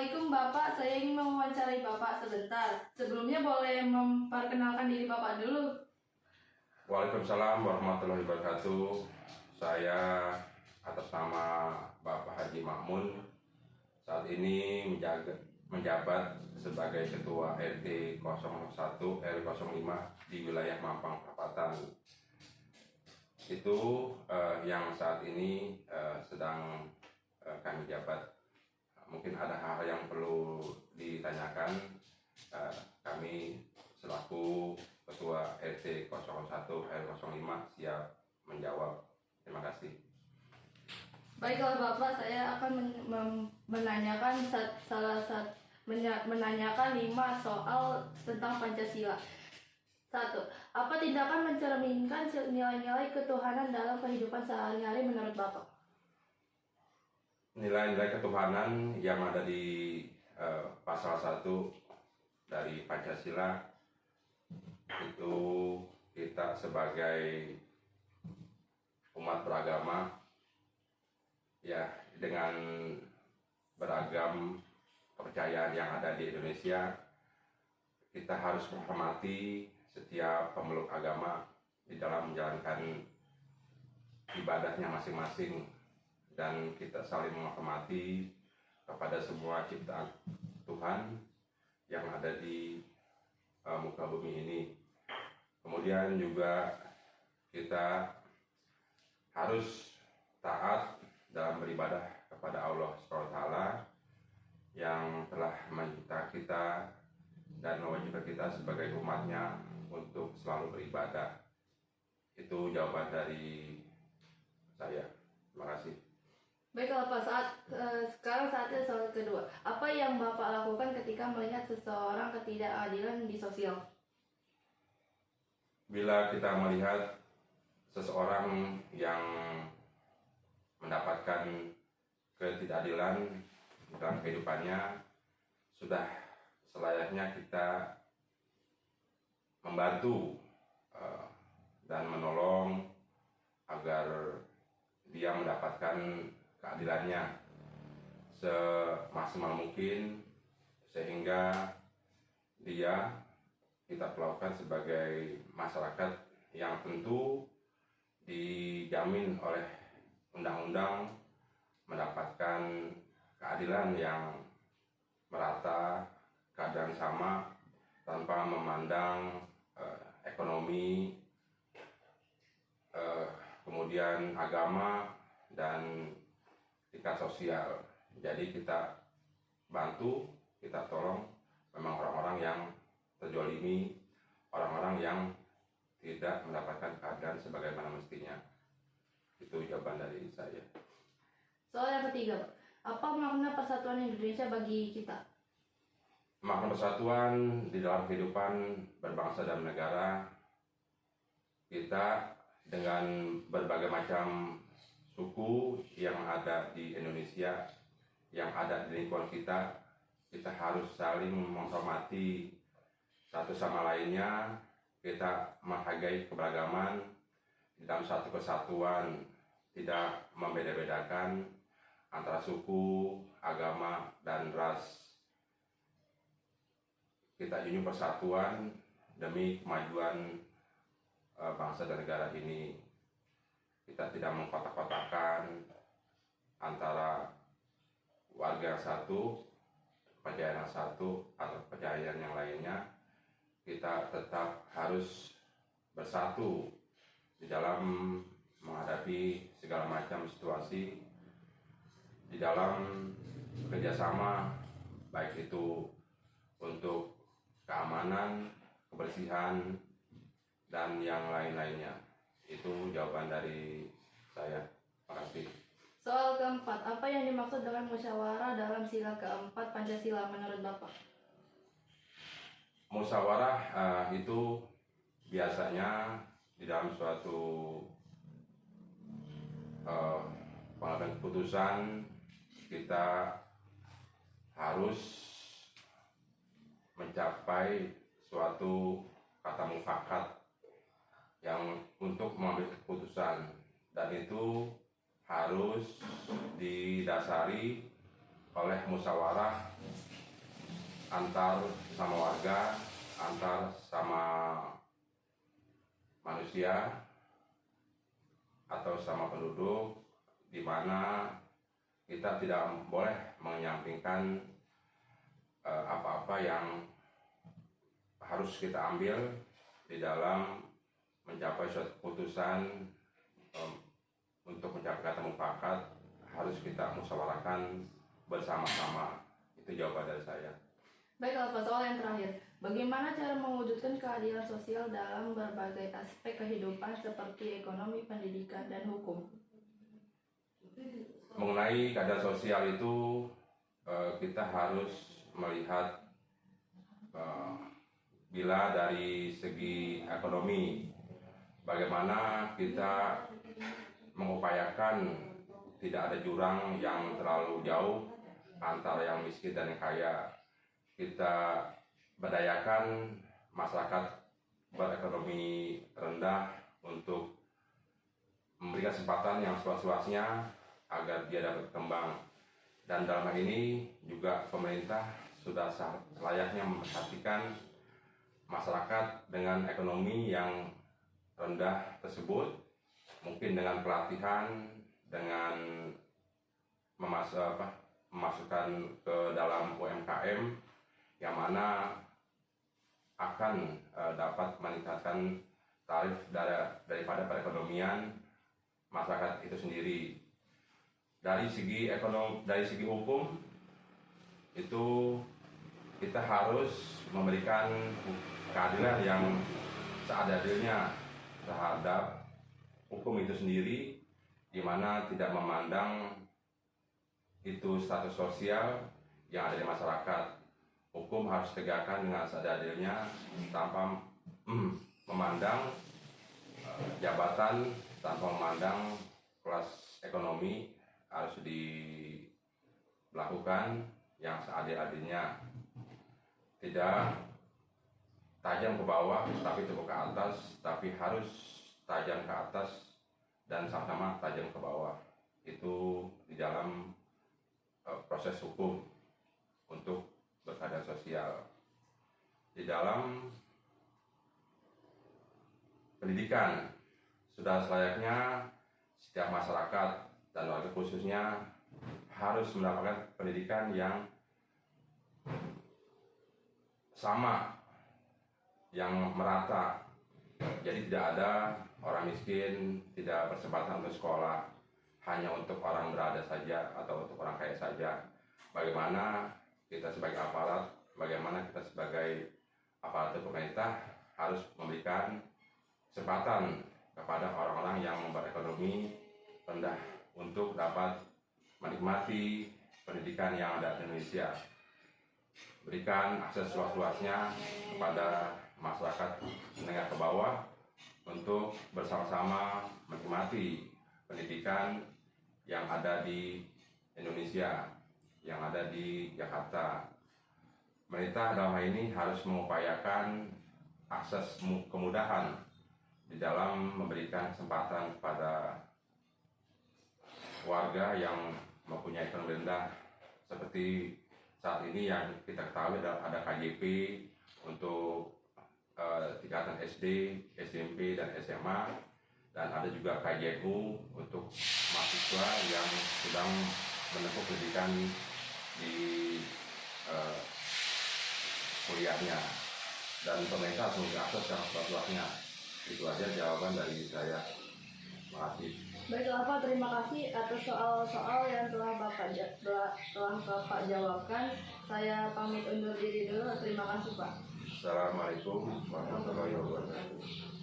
Assalamualaikum Bapak, saya ingin mewawancarai Bapak sebentar. Sebelumnya boleh memperkenalkan diri Bapak dulu. Waalaikumsalam warahmatullahi wabarakatuh. Saya atas nama Bapak Haji Makmun saat ini menjabat sebagai Ketua RT 01 RW 05 di wilayah Mampang Perapatan. Itu yang saat ini sedang kami jabat. Mungkin ada hal yang perlu ditanyakan. Kami selaku Ketua RT 01 RW 05 siap menjawab. Terima kasih. Baiklah Bapak, saya akan menanyakan menanyakan 5 soal tentang Pancasila. 1. Apa tindakan mencerminkan nilai-nilai ketuhanan dalam kehidupan sehari-hari menurut Bapak? Nilai-nilai ketuhanan yang ada di pasal 1 dari Pancasila itu kita sebagai umat beragama ya dengan beragam kepercayaan yang ada di Indonesia, kita harus menghormati setiap pemeluk agama di dalam menjalankan ibadahnya masing-masing, dan kita saling menghormati kepada semua ciptaan Tuhan yang ada di muka bumi ini. Kemudian juga kita harus taat dalam beribadah kepada Allah SWT yang telah mencipta kita dan mewajibkan kita sebagai umatnya untuk selalu beribadah. Itu jawaban dari saya. Terima kasih. Baiklah Pak, sekarang saatnya soal kedua. Apa yang Bapak lakukan ketika melihat seseorang ketidakadilan di sosial? Bila kita melihat seseorang yang mendapatkan ketidakadilan dalam kehidupannya, sudah selayaknya kita membantu dan menolong agar dia mendapatkan keadilannya semaksimal mungkin, sehingga kita perlakukan sebagai masyarakat yang tentu dijamin oleh undang-undang mendapatkan keadilan yang merata, keadaan sama, tanpa memandang ekonomi, kemudian agama, dan tingkat sosial. Jadi kita bantu, kita tolong memang orang-orang yang terzalimi, orang-orang yang tidak mendapatkan keadaan sebagaimana mestinya. Itu jawaban dari saya. Soal yang ketiga, Pak. Apa makna persatuan Indonesia bagi kita? Makna persatuan di dalam kehidupan berbangsa dan negara, kita dengan berbagai macam suku yang ada di Indonesia, yang ada di lingkungan kita, kita harus saling menghormati satu sama lainnya. Kita menghargai keberagaman di dalam satu kesatuan, tidak membeda-bedakan antara suku, agama, dan ras. Kita junjung persatuan demi kemajuan bangsa dan negara ini. Kita tidak mengkotak-kotakan antara warga yang satu, kepercayaan yang satu, atau kepercayaan yang lainnya. Kita tetap harus bersatu di dalam menghadapi segala macam situasi, di dalam bekerjasama, baik itu untuk keamanan, kebersihan, dan yang lain-lainnya. Itu jawaban dari saya. Terima kasih. Soal keempat, apa yang dimaksud dengan musyawarah dalam sila keempat Pancasila menurut Bapak? Musyawarah itu biasanya di dalam suatu pengambilan keputusan, kita harus mencapai suatu kata mufakat yang untuk mengambil keputusan, dan itu harus didasari oleh musyawarah antar sama warga, antar sama manusia atau sama penduduk, di mana kita tidak boleh menyampingkan apa-apa yang harus kita ambil di dalam mencapai suatu keputusan. Untuk mencapai kata mufakat harus kita musyawarahkan bersama-sama. Itu jawaban dari saya. Baiklah Pak, soal yang terakhir. Bagaimana cara mewujudkan keadilan sosial dalam berbagai aspek kehidupan seperti ekonomi, pendidikan, dan hukum? Mengenai keadilan sosial itu kita harus melihat bila dari segi ekonomi, bagaimana kita mengupayakan tidak ada jurang yang terlalu jauh antara yang miskin dan yang kaya. Kita berdayakan masyarakat berekonomi rendah untuk memberikan kesempatan yang seluas-luasnya agar dia dapat berkembang. Dan dalam hal ini juga pemerintah sudah selayaknya memperhatikan masyarakat dengan ekonomi yang rendah tersebut, mungkin dengan pelatihan, dengan memasukkan ke dalam UMKM yang mana akan dapat meningkatkan tarif daripada perekonomian masyarakat itu sendiri. Dari segi hukum itu kita harus memberikan keadilan yang seadil-adilnya terhadap hukum itu sendiri, di mana tidak memandang itu status sosial yang ada di masyarakat. Hukum harus tegakkan dengan seadil-adilnya tanpa memandang jabatan, tanpa memandang kelas ekonomi, harus dilakukan yang seadil-adilnya. Tidak tajam ke bawah tapi cukup ke atas, tapi harus tajam ke atas dan sama-sama tajam ke bawah. Itu di dalam proses hukum untuk berkeadilan sosial. Di dalam pendidikan sudah selayaknya setiap masyarakat dan warga khususnya harus mendapatkan pendidikan yang sama, yang merata. Jadi tidak ada orang miskin tidak berkesempatan untuk sekolah, hanya untuk orang berada saja atau untuk orang kaya saja. Bagaimana kita sebagai aparat, bagaimana kita sebagai aparatur pemerintah harus memberikan kesempatan kepada orang-orang yang berekonomi rendah untuk dapat menikmati pendidikan yang ada di Indonesia. Berikan akses seluas-luasnya kepada masyarakat menengah ke bawah untuk bersama-sama menikmati pendidikan yang ada di Indonesia, yang ada di Jakarta. Pemerintah dalam hal ini harus mengupayakan akses kemudahan di dalam memberikan kesempatan kepada warga yang mempunyai ekonomi rendah. Seperti saat ini yang kita ketahui ada KJP untuk tingkatan SD, SMP, dan SMA, dan ada juga KJU untuk mahasiswa yang sedang menempuh pendidikan di kuliahnya, dan pemerintah harus memberi akses yang seluas-luasnya. Itu aja jawaban dari saya. Terima kasih. Baiklah Pak, terima kasih atas soal-soal yang telah Bapak jawabkan. Saya pamit undur diri dulu. Terima kasih Pak. Assalamualaikum warahmatullahi wabarakatuh.